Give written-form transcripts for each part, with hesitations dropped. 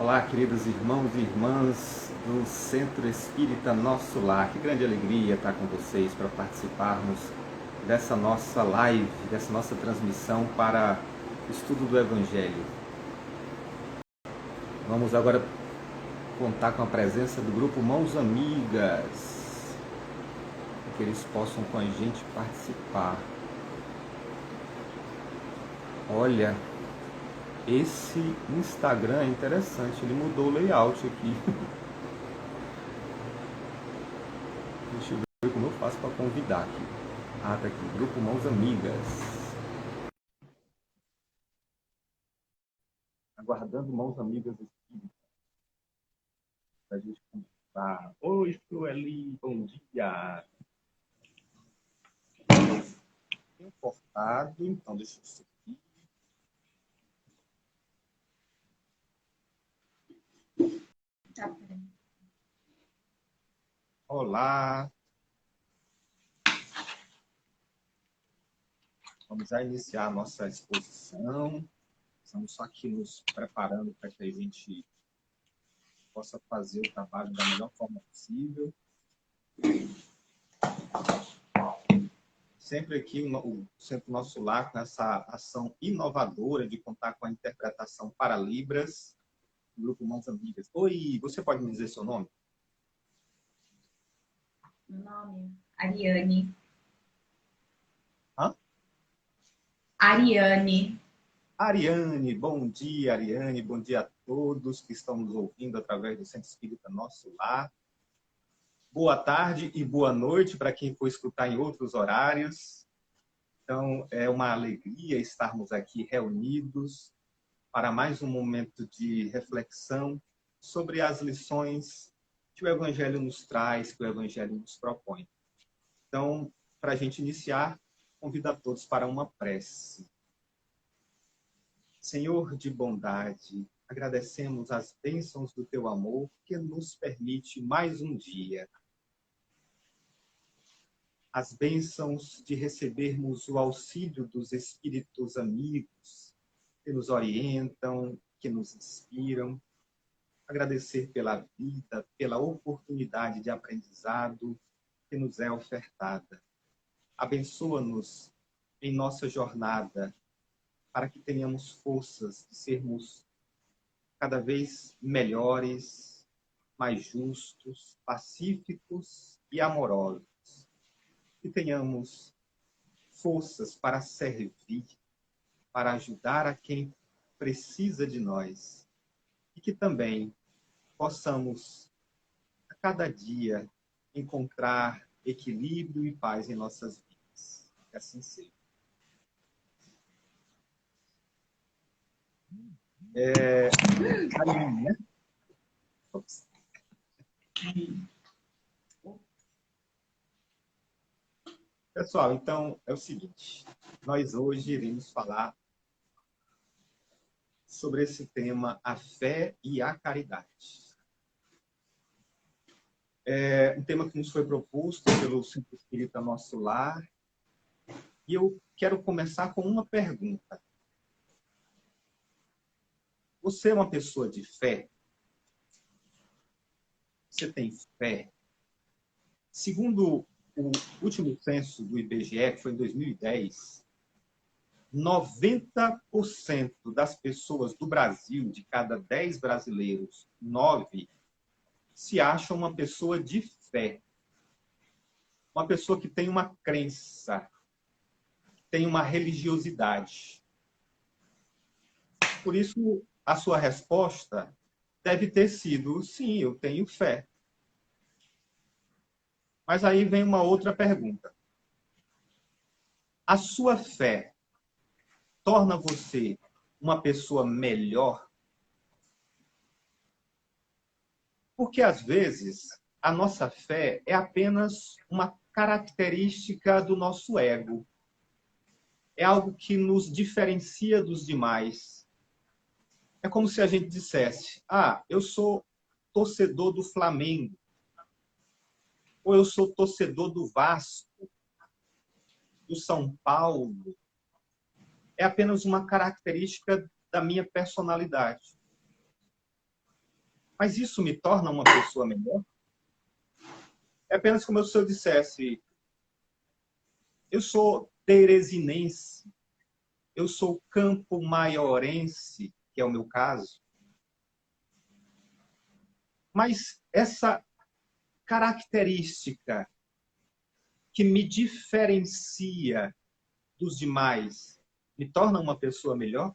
Olá, queridos irmãos e irmãs do Centro Espírita Nosso Lar. Que grande alegria estar com vocês para participarmos dessa nossa live, dessa nossa transmissão para o estudo do Evangelho. Vamos agora contar com a presença do grupo Mãos Amigas, para que eles possam com a gente participar. Olha, esse Instagram é interessante, ele mudou o layout aqui. Deixa eu ver como eu faço para convidar aqui. Ah, tá aqui, Grupo Mãos Amigas. Aguardando Mãos Amigas Espíritas. Para a gente conversar. Oi, Sueli, bom dia. Importado, então deixa eu subir. Olá. Vamos já iniciar a nossa exposição. Estamos só aqui nos preparando para que a gente possa fazer o trabalho da melhor forma possível. Sempre aqui o Centro Nosso Lar, com essa ação inovadora de contar com a interpretação para Libras, do Grupo Mãos Amigas. Oi, você pode me dizer seu nome? Meu nome? Ariane. Hã? Ariane. Ariane, bom dia, Ariane. Bom dia a todos que estão nos ouvindo através do Centro Espírita Nosso Lar. Boa tarde e boa noite para quem for escutar em outros horários. Então, é uma alegria estarmos aqui reunidos para mais um momento de reflexão sobre as lições que o Evangelho nos traz, que o Evangelho nos propõe. Então, para a gente iniciar, convido a todos para uma prece. Senhor de bondade, agradecemos as bênçãos do teu amor que nos permite mais um dia. As bênçãos de recebermos o auxílio dos espíritos amigos que nos orientam, que nos inspiram. Agradecer pela vida, pela oportunidade de aprendizado que nos é ofertada. Abençoa-nos em nossa jornada para que tenhamos forças de sermos cada vez melhores, mais justos, pacíficos e amorosos. Que tenhamos forças para servir, para ajudar a quem precisa de nós. E que também possamos, a cada dia, encontrar equilíbrio e paz em nossas vidas. Que assim seja. Ariane, né? Pessoal, então é o seguinte, nós hoje iremos falar sobre esse tema, a fé e a caridade. É um tema que nos foi proposto pelo Centro Espírita Nosso Lar, e eu quero começar com uma pergunta. Você é uma pessoa de fé? Você tem fé? Segundo o último censo do IBGE, que foi em 2010, 90% das pessoas do Brasil, de cada 10 brasileiros, 9 se acham uma pessoa de fé. Uma pessoa que tem uma crença, tem uma religiosidade. Por isso, a sua resposta deve ter sido, sim, eu tenho fé. Mas aí vem uma outra pergunta. A sua fé torna você uma pessoa melhor? Porque, às vezes, a nossa fé é apenas uma característica do nosso ego. É algo que nos diferencia dos demais. É como se a gente dissesse, eu sou torcedor do Flamengo, ou eu sou torcedor do Vasco, do São Paulo. É apenas uma característica da minha personalidade. Mas isso me torna uma pessoa melhor? É apenas como se eu dissesse, eu sou teresinense, eu sou campo-maiorense, que é o meu caso, mas essa característica que me diferencia dos demais me torna uma pessoa melhor?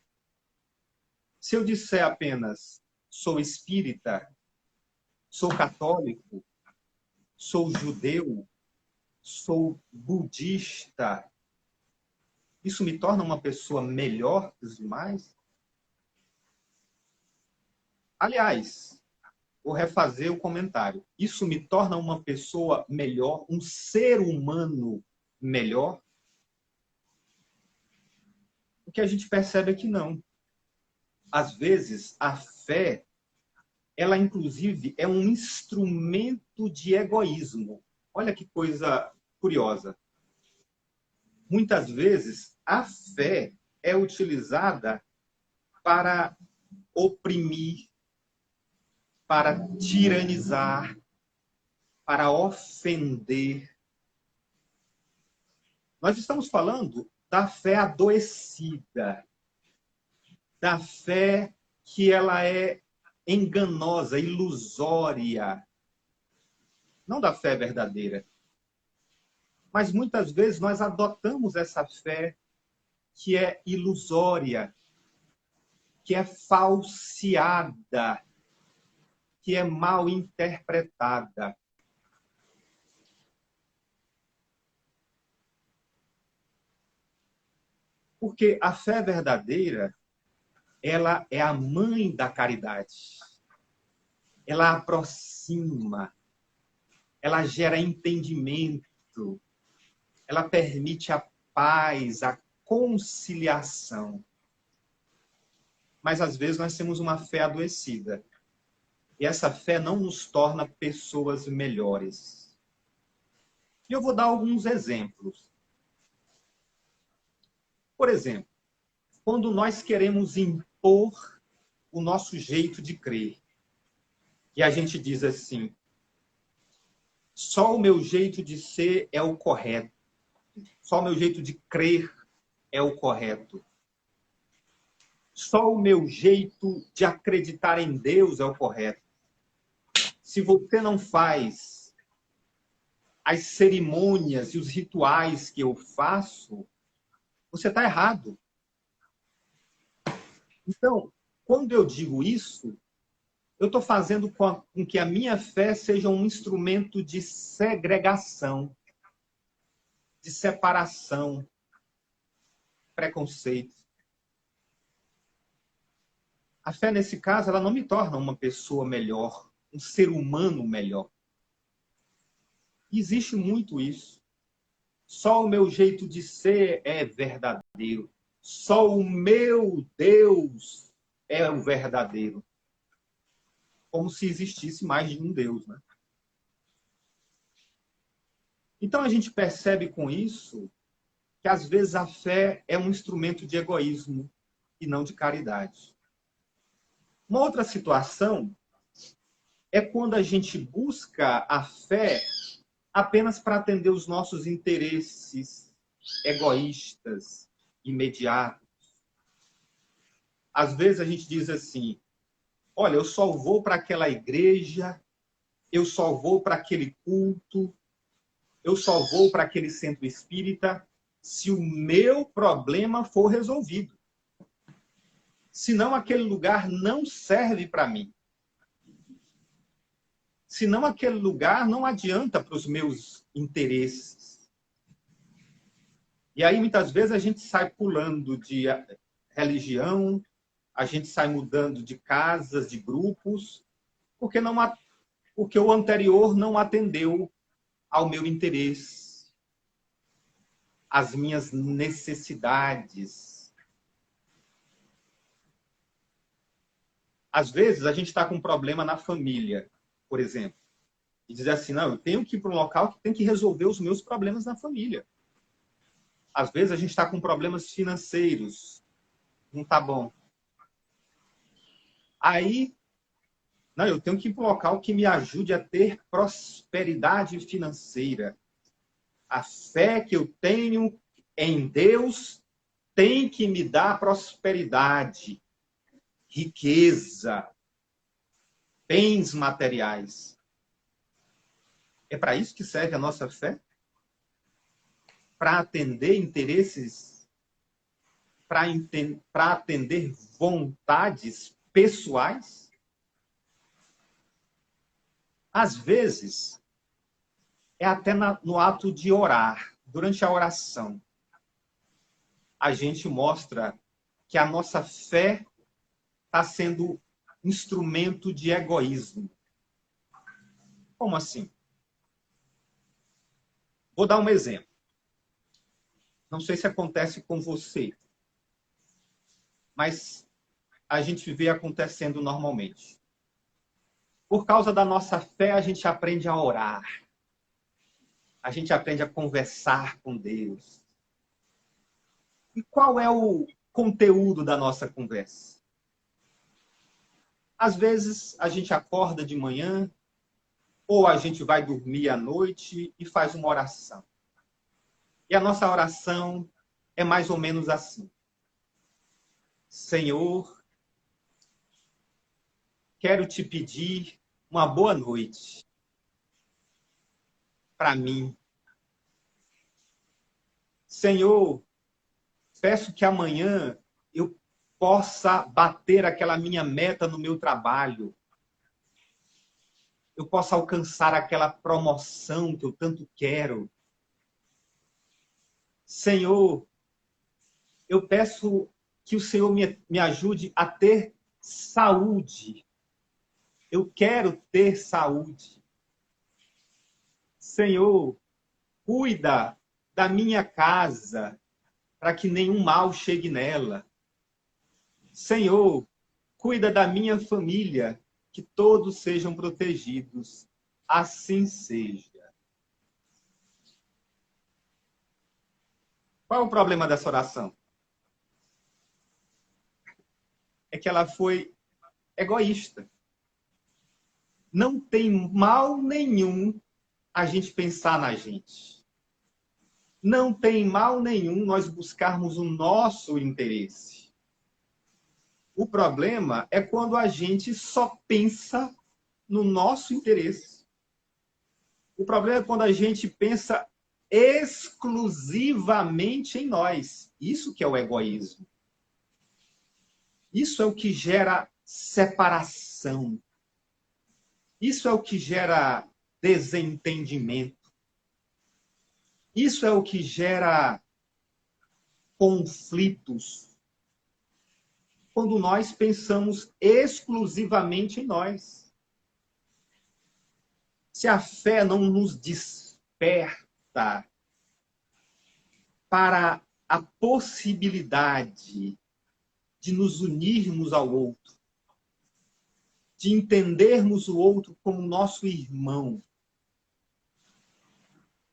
Se eu disser apenas sou espírita, sou católico, sou judeu, sou budista, isso me torna uma pessoa melhor que os demais? Aliás, vou refazer o comentário. Isso me torna uma pessoa melhor, um ser humano melhor? O que a gente percebe é que não. Às vezes, a fé, ela inclusive é um instrumento de egoísmo. Olha que coisa curiosa. Muitas vezes, a fé é utilizada para oprimir, para tiranizar, para ofender. Nós estamos falando da fé adoecida, da fé que ela é enganosa, ilusória, não da fé verdadeira. Mas muitas vezes nós adotamos essa fé que é ilusória, que é falseada, que é mal interpretada. Porque a fé verdadeira, ela é a mãe da caridade. Ela aproxima, ela gera entendimento, ela permite a paz, a conciliação. Mas às vezes nós temos uma fé adoecida. E essa fé não nos torna pessoas melhores. E eu vou dar alguns exemplos. Por exemplo, quando nós queremos impor o nosso jeito de crer, e a gente diz assim, só o meu jeito de ser é o correto, só o meu jeito de crer é o correto, só o meu jeito de acreditar em Deus é o correto. Se você não faz as cerimônias e os rituais que eu faço, você está errado. Então, quando eu digo isso, eu estou fazendo com que a minha fé seja um instrumento de segregação, de separação, preconceito. A fé, nesse caso, ela não me torna uma pessoa melhor, um ser humano melhor. E existe muito isso. Só o meu jeito de ser é verdadeiro. Só o meu Deus é o verdadeiro. Como se existisse mais de um Deus, né? Então a gente percebe com isso que às vezes a fé é um instrumento de egoísmo e não de caridade. Uma outra situação é quando a gente busca a fé apenas para atender os nossos interesses egoístas, imediatos. Às vezes a gente diz assim, olha, eu só vou para aquela igreja, eu só vou para aquele culto, eu só vou para aquele centro espírita se o meu problema for resolvido. Senão aquele lugar não serve para mim. Senão aquele lugar não adianta para os meus interesses. E aí muitas vezes a gente sai pulando de religião, a gente sai mudando de casas, de grupos, porque o anterior não atendeu ao meu interesse, às minhas necessidades. Às vezes, a gente está com um problema na família, por exemplo, e dizer assim, não, eu tenho que ir para um local que tem que resolver os meus problemas na família. Às vezes, a gente está com problemas financeiros, não está bom. Aí, Não, eu tenho que ir para um local que me ajude a ter prosperidade financeira. A fé que eu tenho em Deus tem que me dar prosperidade, riqueza, bens materiais. É para isso que serve a nossa fé? Para atender interesses, para atender vontades pessoais? Às vezes, é até no ato de orar, durante a oração, a gente mostra que a nossa fé está sendo instrumento de egoísmo. Como assim? Vou dar um exemplo. Não sei se acontece com você, mas a gente vê acontecendo normalmente. Por causa da nossa fé, a gente aprende a orar. A gente aprende a conversar com Deus. E qual é o conteúdo da nossa conversa? Às vezes, a gente acorda de manhã, ou a gente vai dormir à noite e faz uma oração. E a nossa oração é mais ou menos assim. Senhor, quero te pedir uma boa noite para mim. Senhor, peço que amanhã eu possa bater aquela minha meta no meu trabalho. Eu possa alcançar aquela promoção que eu tanto quero. Senhor, eu peço que o Senhor me ajude a ter saúde. Eu quero ter saúde. Senhor, cuida da minha casa, para que nenhum mal chegue nela. Senhor, cuida da minha família, que todos sejam protegidos. Assim seja. Qual é o problema dessa oração? É que ela foi egoísta. Não tem mal nenhum a gente pensar na gente. Não tem mal nenhum nós buscarmos o nosso interesse. O problema é quando a gente só pensa no nosso interesse. O problema é quando a gente pensa exclusivamente em nós. Isso que é o egoísmo. Isso é o que gera separação. Isso é o que gera desentendimento. Isso é o que gera conflitos. Quando nós pensamos exclusivamente em nós. Se a fé não nos desperta para a possibilidade de nos unirmos ao outro, de entendermos o outro como nosso irmão.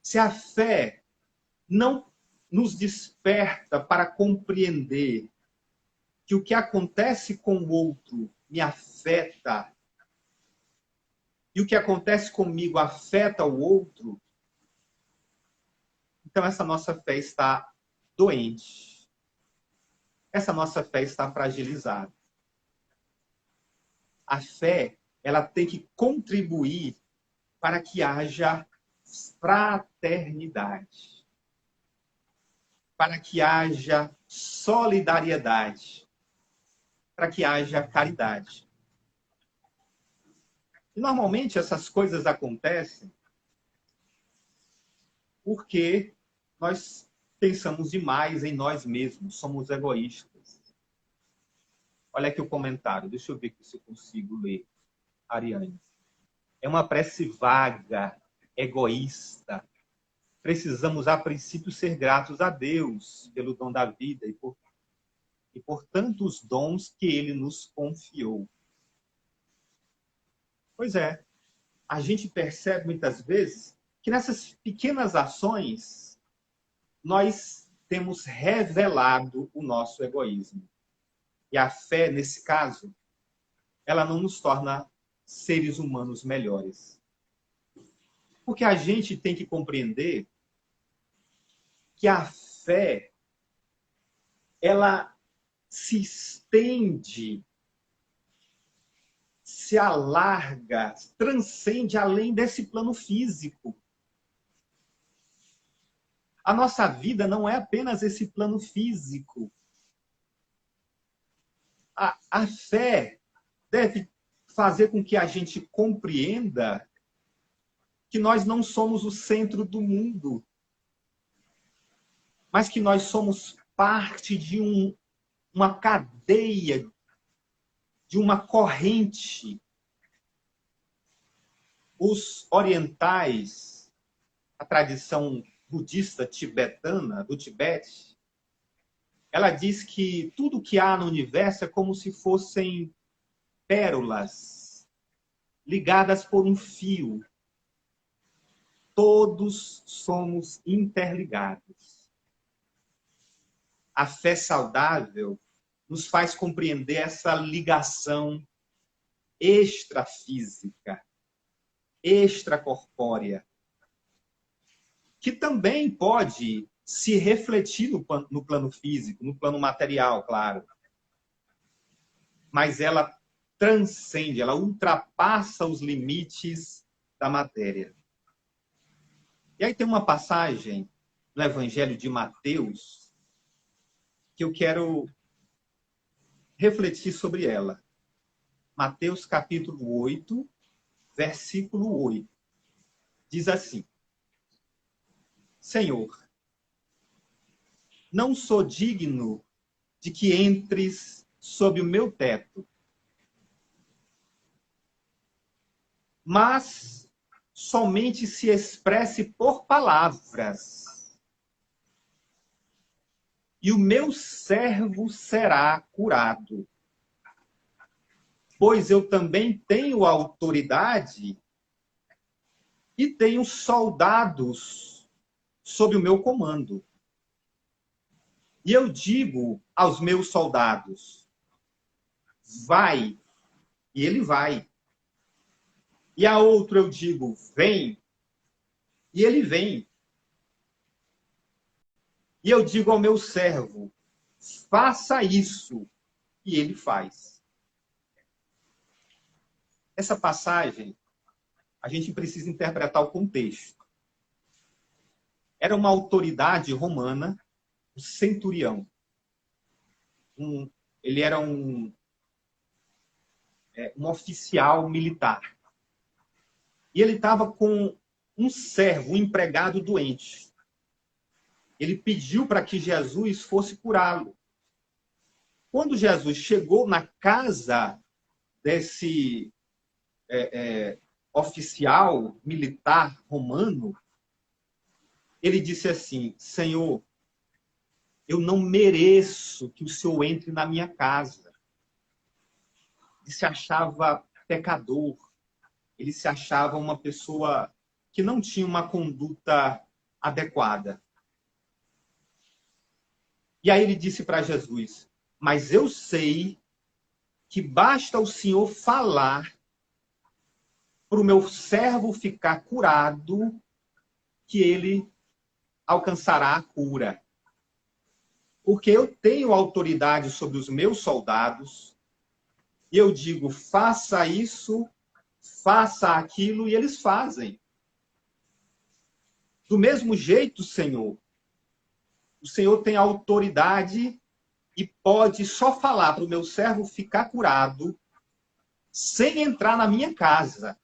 Se a fé não nos desperta para compreender que o que acontece com o outro me afeta e o que acontece comigo afeta o outro, então essa nossa fé está doente. Essa nossa fé está fragilizada. A fé, ela tem que contribuir para que haja fraternidade, para que haja solidariedade, para que haja caridade. E normalmente essas coisas acontecem porque nós pensamos demais em nós mesmos, somos egoístas. Olha aqui o comentário, deixa eu ver se eu consigo ler, Ariane. É uma prece vaga, egoísta. Precisamos, a princípio, ser gratos a Deus pelo dom da vida e por tantos dons que Ele nos confiou. Pois é, a gente percebe muitas vezes que nessas pequenas ações nós temos revelado o nosso egoísmo. E a fé, nesse caso, ela não nos torna seres humanos melhores. Porque a gente tem que compreender que a fé, ela se estende, se alarga, transcende além desse plano físico. A nossa vida não é apenas esse plano físico. A fé deve fazer com que a gente compreenda que nós não somos o centro do mundo, mas que nós somos parte de uma cadeia, de uma corrente. Os orientais, a tradição budista tibetana, do Tibete, ela diz que tudo que há no universo é como se fossem pérolas ligadas por um fio. Todos somos interligados. A fé saudável nos faz compreender essa ligação extrafísica, extracorpórea, que também pode se refletir no plano físico, no plano material, claro. Mas ela transcende, ela ultrapassa os limites da matéria. E aí tem uma passagem no Evangelho de Mateus que eu quero refletir sobre ela. Mateus capítulo 8, versículo 8. Diz assim: Senhor, não sou digno de que entres sob o meu teto, mas somente se expresse por palavras, e o meu servo será curado. Pois eu também tenho autoridade e tenho soldados sob o meu comando. E eu digo aos meus soldados, vai, e ele vai. E a outro eu digo, vem, e ele vem. E eu digo ao meu servo, faça isso, e ele faz. Essa passagem, a gente precisa interpretar o contexto. Era uma autoridade romana, um centurião. Ele era um oficial militar. E ele estava com um servo, um empregado doente. Ele pediu para que Jesus fosse curá-lo. Quando Jesus chegou na casa desse oficial militar romano, ele disse assim, Senhor, eu não mereço que o Senhor entre na minha casa. Ele se achava pecador. Ele se achava uma pessoa que não tinha uma conduta adequada. E aí ele disse para Jesus, mas eu sei que basta o Senhor falar para o meu servo ficar curado, que ele alcançará a cura. Porque eu tenho autoridade sobre os meus soldados, e eu digo, faça isso, faça aquilo, e eles fazem. Do mesmo jeito, Senhor, o Senhor tem autoridade e pode só falar para o meu servo ficar curado, sem entrar na minha casa,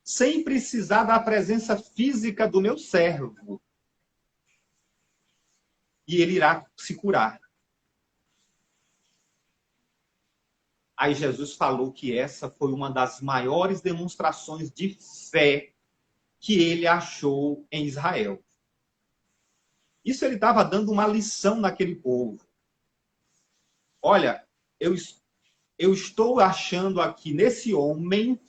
sem precisar da presença física do meu servo. E ele irá se curar. Aí Jesus falou que essa foi uma das maiores demonstrações de fé que ele achou em Israel. Isso ele estava dando uma lição naquele povo. Olha, eu estou achando aqui nesse homem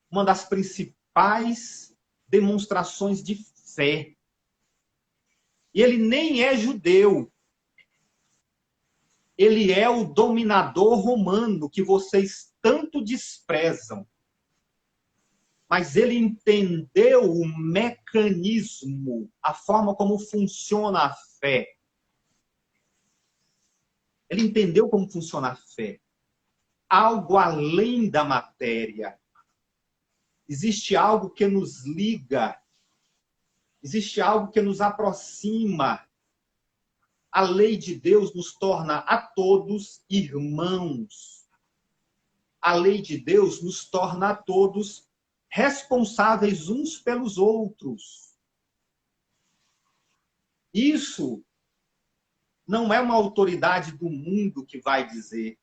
uma das principais demonstrações de fé. E ele nem é judeu. Ele é o dominador romano que vocês tanto desprezam. Mas ele entendeu o mecanismo, a forma como funciona a fé. Ele entendeu como funciona a fé. Algo além da matéria. Existe algo que nos liga. Existe algo que nos aproxima. A lei de Deus nos torna a todos irmãos. A lei de Deus nos torna a todos responsáveis uns pelos outros. Isso não é uma autoridade do mundo que vai dizer.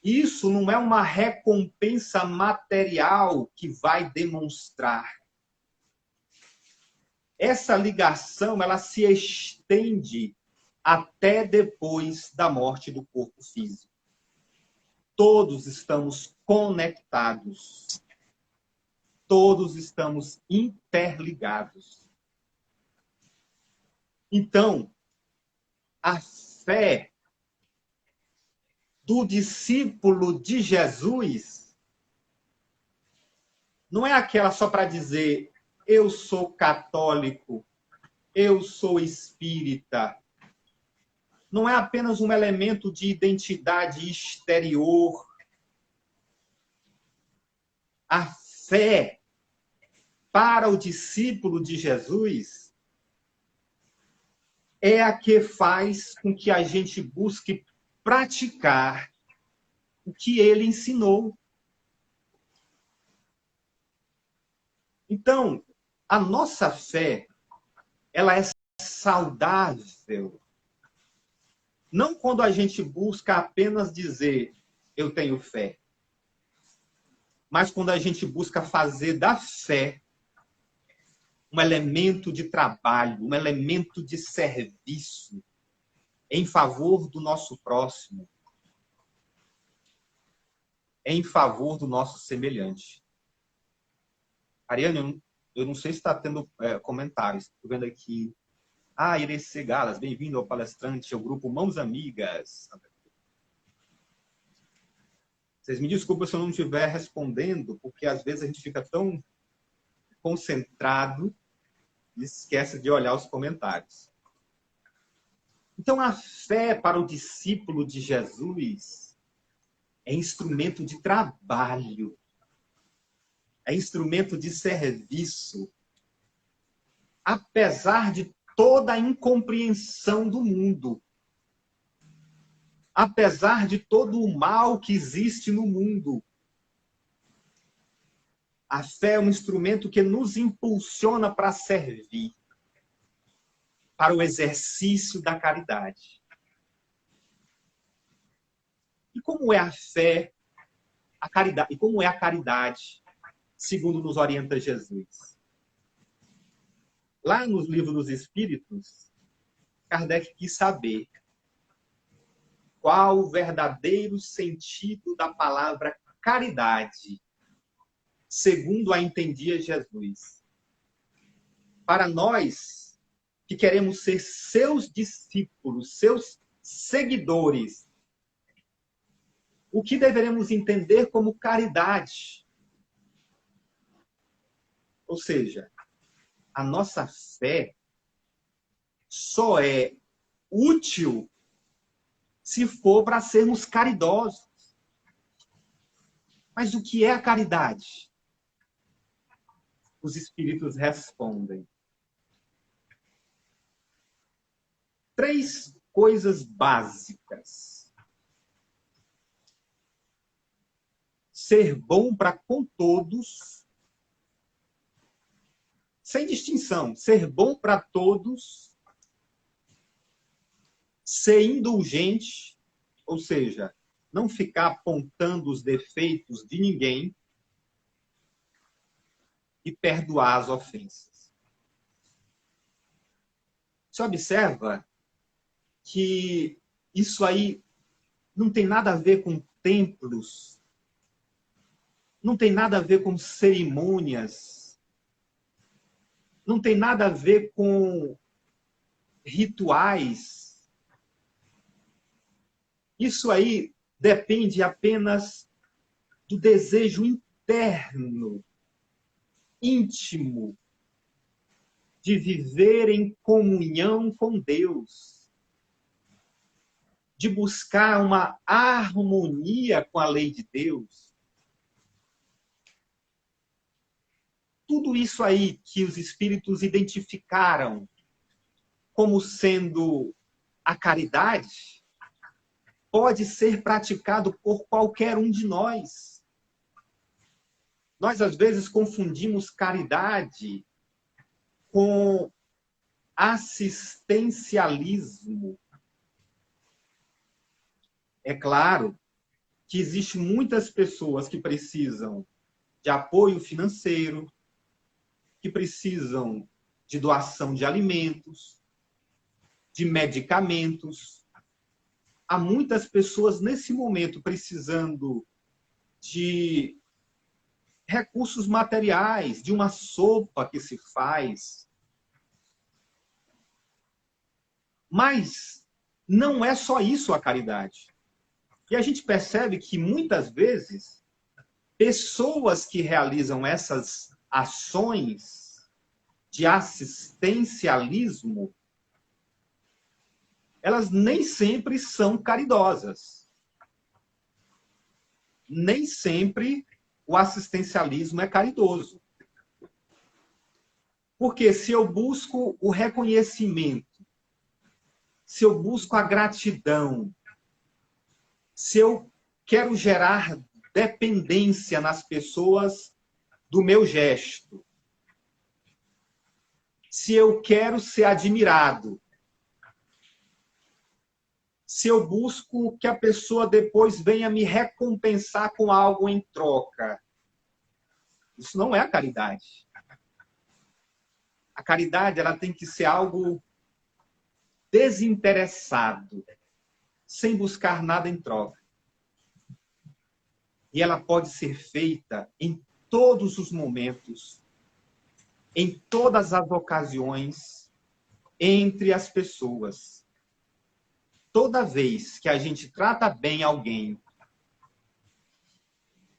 Isso não é uma recompensa material que vai demonstrar. Essa ligação, ela se estende até depois da morte do corpo físico. Todos estamos conectados. Todos estamos interligados. Então, a fé do discípulo de Jesus não é aquela só para dizer eu sou católico, eu sou espírita. Não é apenas um elemento de identidade exterior. A fé para o discípulo de Jesus é a que faz com que a gente busque praticar o que ele ensinou. Então, a nossa fé, ela é saudável. Não quando a gente busca apenas dizer eu tenho fé, mas quando a gente busca fazer da fé um elemento de trabalho, um elemento de serviço em favor do nosso próximo, em favor do nosso semelhante. Ariane, eu não sei se está tendo comentários. Estou vendo aqui. Irecê Galas, bem-vindo ao palestrante, ao grupo Mãos Amigas. Vocês me desculpem se eu não estiver respondendo, porque às vezes a gente fica tão concentrado e esquece de olhar os comentários. Então, a fé para o discípulo de Jesus é instrumento de trabalho, é instrumento de serviço. Apesar de toda a incompreensão do mundo, apesar de todo o mal que existe no mundo, a fé é um instrumento que nos impulsiona para servir, para o exercício da caridade. E como é a fé, a caridade, e como é a caridade, segundo nos orienta Jesus? Lá nos livros dos Espíritos, Kardec quis saber qual o verdadeiro sentido da palavra caridade, segundo a entendia Jesus. Para nós que queremos ser seus discípulos, seus seguidores, o que deveremos entender como caridade? Ou seja, a nossa fé só é útil se for para sermos caridosos. Mas o que é a caridade? Os Espíritos respondem. 3 coisas básicas. Ser bom para com todos, sem distinção. Ser bom para todos, ser indulgente, ou seja, não ficar apontando os defeitos de ninguém e perdoar as ofensas. Você observa que isso aí não tem nada a ver com templos, não tem nada a ver com cerimônias, não tem nada a ver com rituais. Isso aí depende apenas do desejo interno, íntimo, de viver em comunhão com Deus, de buscar uma harmonia com a lei de Deus. Tudo isso aí que os espíritos identificaram como sendo a caridade pode ser praticado por qualquer um de nós. Nós, às vezes, confundimos caridade com assistencialismo. É claro que existem muitas pessoas que precisam de apoio financeiro, que precisam de doação de alimentos, de medicamentos. Há muitas pessoas nesse momento precisando de recursos materiais, de uma sopa que se faz. Mas não é só isso a caridade. E a gente percebe que muitas vezes pessoas que realizam essas ações de assistencialismo, elas nem sempre são caridosas. Nem sempre o assistencialismo é caridoso. Porque se eu busco o reconhecimento, se eu busco a gratidão, se eu quero gerar dependência nas pessoas do meu gesto, se eu quero ser admirado, se eu busco que a pessoa depois venha me recompensar com algo em troca, isso não é a caridade. A caridade, ela tem que ser algo desinteressado, sem buscar nada em troca. E ela pode ser feita em todos os momentos, em todas as ocasiões, entre as pessoas. Toda vez que a gente trata bem alguém,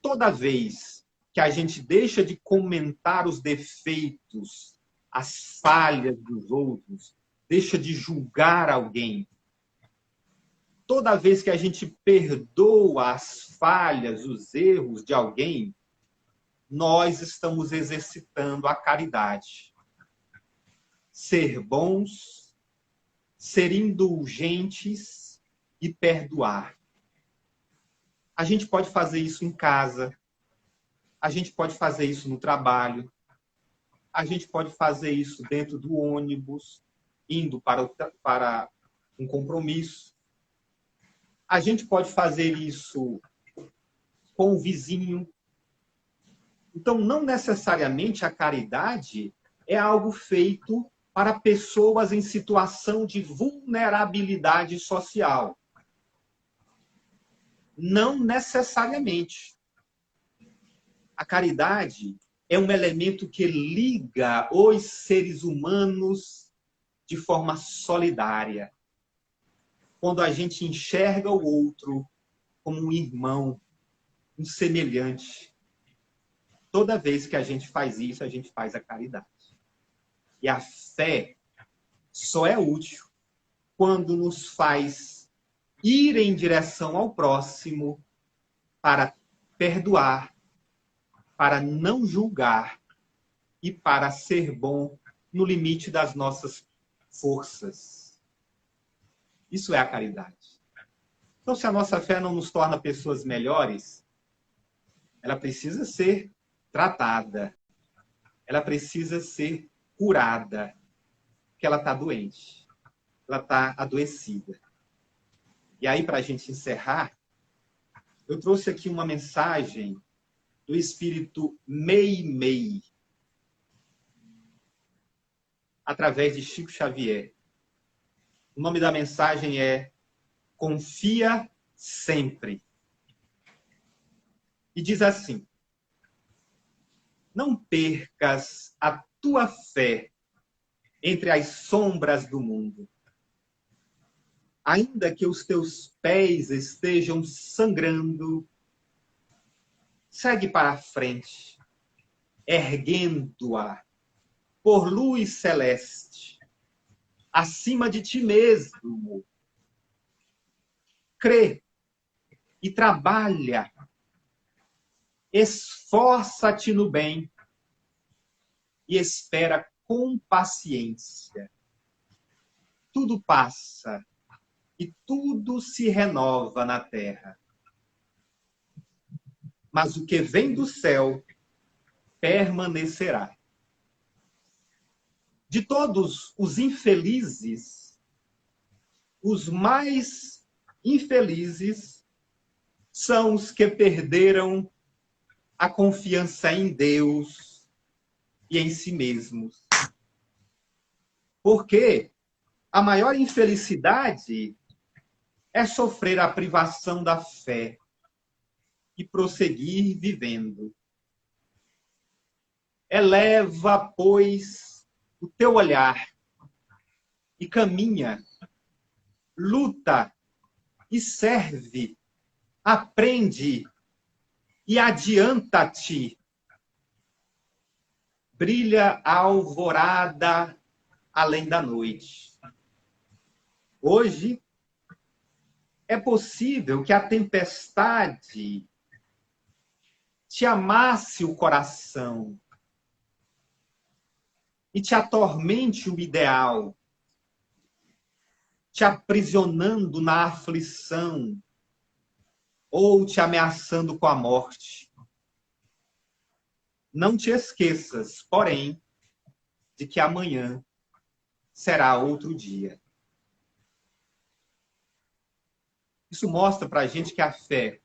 toda vez que a gente deixa de comentar os defeitos, as falhas dos outros, deixa de julgar alguém, toda vez que a gente perdoa as falhas, os erros de alguém, nós estamos exercitando a caridade. Ser bons, ser indulgentes e perdoar. A gente pode fazer isso em casa, a gente pode fazer isso no trabalho, a gente pode fazer isso dentro do ônibus, indo para um compromisso. A gente pode fazer isso com o vizinho. Então, não necessariamente a caridade é algo feito para pessoas em situação de vulnerabilidade social. Não necessariamente. A caridade é um elemento que liga os seres humanos de forma solidária. Quando a gente enxerga o outro como um irmão, um semelhante. Toda vez que a gente faz isso, a gente faz a caridade. E a fé só é útil quando nos faz ir em direção ao próximo para perdoar, para não julgar e para ser bom no limite das nossas forças. Isso é a caridade. Então, se a nossa fé não nos torna pessoas melhores, ela precisa ser tratada. Ela precisa ser curada. Porque ela está doente. Ela está adoecida. E aí, para a gente encerrar, eu trouxe aqui uma mensagem do espírito Meimei, através de Chico Xavier. O nome da mensagem é Confia Sempre. E diz assim: não percas a tua fé entre as sombras do mundo. ainda que os teus pés estejam sangrando, segue para a frente, erguendo-a por luz celeste, acima de ti mesmo. Crê e trabalha, esforça-te no bem e espera com paciência. Tudo passa e tudo se renova na terra. Mas o que vem do céu permanecerá. De todos os infelizes, os mais infelizes são os que perderam a confiança em Deus e em si mesmos. Porque a maior infelicidade é sofrer a privação da fé e prosseguir vivendo. Eleva, pois, o teu olhar e caminha, luta e serve, aprende e adianta-te. Brilha a alvorada além da noite. Hoje, é possível que a tempestade te amasse o coração e te atormente o ideal, te aprisionando na aflição ou te ameaçando com a morte. Não te esqueças, porém, de que amanhã será outro dia. Isso mostra para a gente que a fé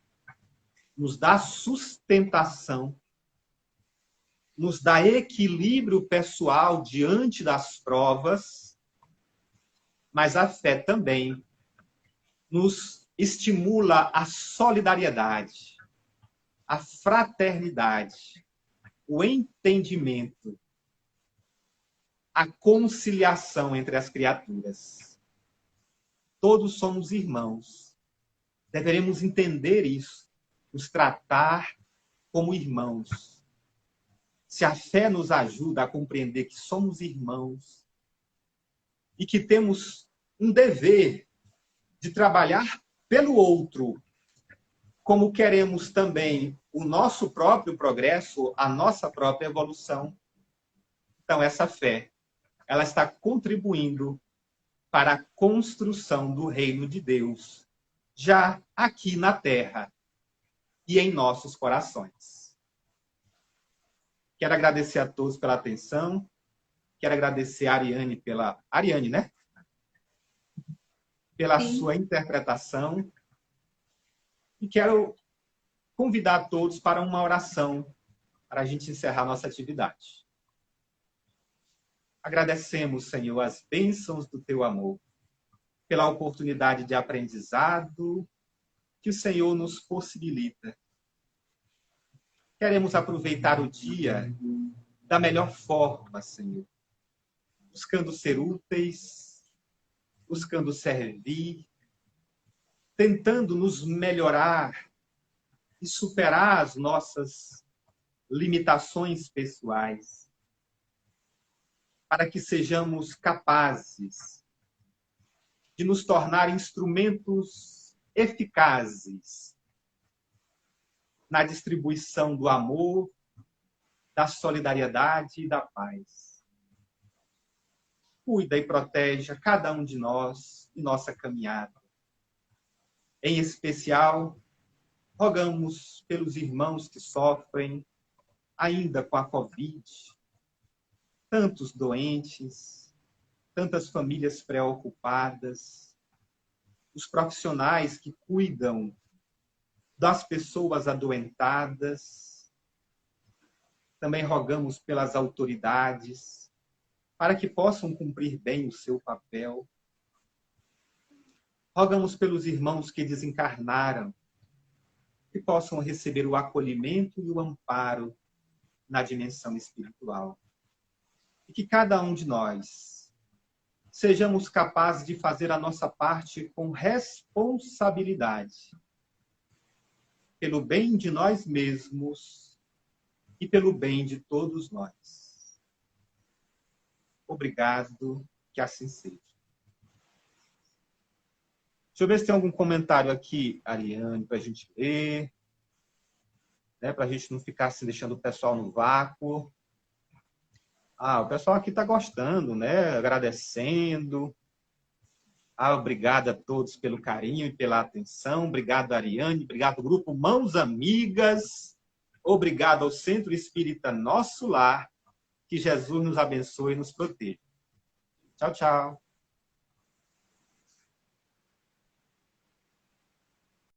nos dá sustentação, nos dá equilíbrio pessoal diante das provas, mas a fé também nos estimula a solidariedade, a fraternidade, o entendimento, a conciliação entre as criaturas. Todos somos irmãos. Deveremos entender isso, nos tratar como irmãos. Se a fé nos ajuda a compreender que somos irmãos e que temos um dever de trabalhar pelo outro, como queremos também o nosso próprio progresso, a nossa própria evolução, então essa fé, ela está contribuindo para a construção do reino de Deus, já aqui na Terra e em nossos corações. Quero agradecer a todos pela atenção. Quero agradecer a Ariane pela... Ariane, né? Pela sua interpretação. E quero convidar todos para uma oração para a gente encerrar nossa atividade. Agradecemos, Senhor, as bênçãos do teu amor, pela oportunidade de aprendizado que o Senhor nos possibilita. Queremos aproveitar o dia da melhor forma, Senhor, buscando ser úteis, buscando servir, tentando nos melhorar e superar as nossas limitações pessoais, para que sejamos capazes de nos tornar instrumentos eficazes na distribuição do amor, da solidariedade e da paz. Cuida e proteja cada um de nós em nossa caminhada. Em especial, rogamos pelos irmãos que sofrem ainda com a Covid, tantos doentes, tantas famílias preocupadas, os profissionais que cuidam das pessoas adoentadas. Também rogamos pelas autoridades, para que possam cumprir bem o seu papel. Rogamos pelos irmãos que desencarnaram, que possam receber o acolhimento e o amparo na dimensão espiritual. E que cada um de nós sejamos capazes de fazer a nossa parte com responsabilidade, pelo bem de nós mesmos e pelo bem de todos nós. Obrigado, que assim seja. Deixa eu ver se tem algum comentário aqui, Ariane, para a gente ler, né, para a gente não ficar assim, deixando o pessoal no vácuo. O pessoal aqui está gostando, né? Agradecendo. Obrigado a todos pelo carinho e pela atenção. Obrigado, Ariane. Obrigado, grupo Mãos Amigas. Obrigado ao Centro Espírita Nosso Lar. Que Jesus nos abençoe e nos proteja. Tchau, tchau.